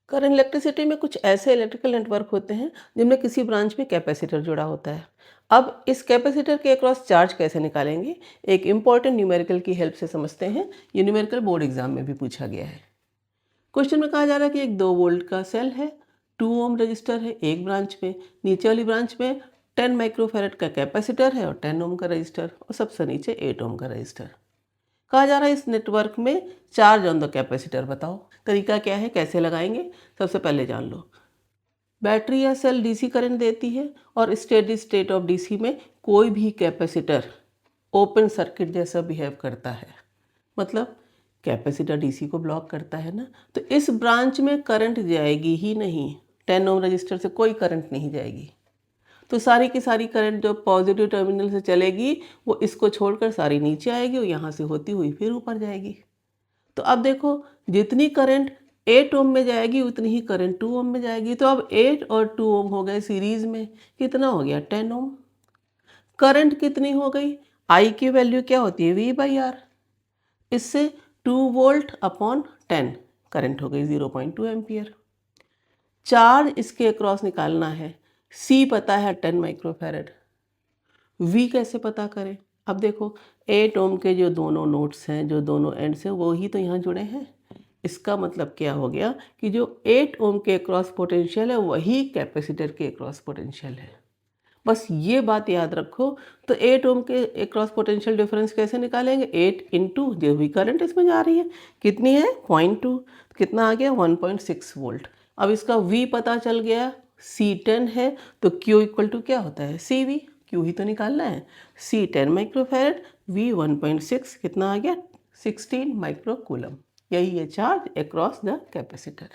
Current electricity में कुछ ऐसे इलेक्ट्रिकल नेटवर्क होते हैं जिनमें किसी ब्रांच में कैपेसिटर जुड़ा होता है। अब इस कैपेसिटर के अक्रॉस चार्ज कैसे निकालेंगे, एक इम्पॉर्टेंट न्यूमेरिकल की हेल्प से समझते हैं। ये न्यूमेरिकल बोर्ड एग्जाम में भी पूछा गया है। क्वेश्चन में कहा जा रहा है कि एक 2 वोल्ट का सेल है, 2 ओम रजिस्टर है एक ब्रांच में, नीचे वाली ब्रांच में 10 माइक्रोफेरेड का कैपेसिटर है और 10 ओम का रजिस्टर और सबसे नीचे 8 ओम का रजिस्टर। कहा जा रहा है इस नेटवर्क में चार्ज ऑन द कैपेसिटर बताओ। तरीका क्या है, कैसे लगाएंगे, सबसे पहले जान लो। बैटरी या सेल डीसी करंट देती है और स्टेडी स्टेट ऑफ डीसी में कोई भी कैपेसिटर ओपन सर्किट जैसा बिहेव करता है। मतलब कैपेसिटर डीसी को ब्लॉक करता है ना, तो इस ब्रांच में करंट जाएगी ही नहीं। 10 ओम रजिस्टर से कोई करंट नहीं जाएगी, तो सारी की सारी करंट जो पॉजिटिव टर्मिनल से चलेगी वो इसको छोड़कर सारी नीचे आएगी और यहाँ से होती हुई फिर ऊपर जाएगी। तो अब देखो, जितनी करंट 8 ओम में जाएगी उतनी ही करंट 2 ओम में जाएगी। तो अब 8 और 2 ओम हो गए सीरीज में, कितना हो गया 10 ओम। करंट कितनी हो गई, आई की वैल्यू क्या होती है V/R। इससे 2 वोल्ट अपॉन 10 करंट हो गई 0.2 एम्पियर। चार्ज इसके अक्रॉस निकालना है, C पता है 10 माइक्रोफैरड, V कैसे पता करें। अब देखो 8 ओम के जो दोनों नोड्स हैं, जो दोनों एंड्स हैं, वो ही तो यहाँ जुड़े हैं। इसका मतलब क्या हो गया कि जो 8 ओम के अक्रॉस पोटेंशियल है वही कैपेसिटर के अक्रॉस पोटेंशियल है। बस ये बात याद रखो। तो 8 ओम के अक्रॉस पोटेंशियल डिफरेंस कैसे निकालेंगे, 8 इंटू जो भी करंट इसमें जा रही है कितनी है 0.2, कितना आ गया 1.6 वोल्ट। अब इसका V पता चल गया, C 10 है, तो Q इक्वल टू क्या होता है CV, Q ही तो निकालना है। C 10 माइक्रोफैरड, V 1.6, कितना आ गया 16 माइक्रो कूलम। यही है चार्ज अक्रॉस द कैपेसिटर।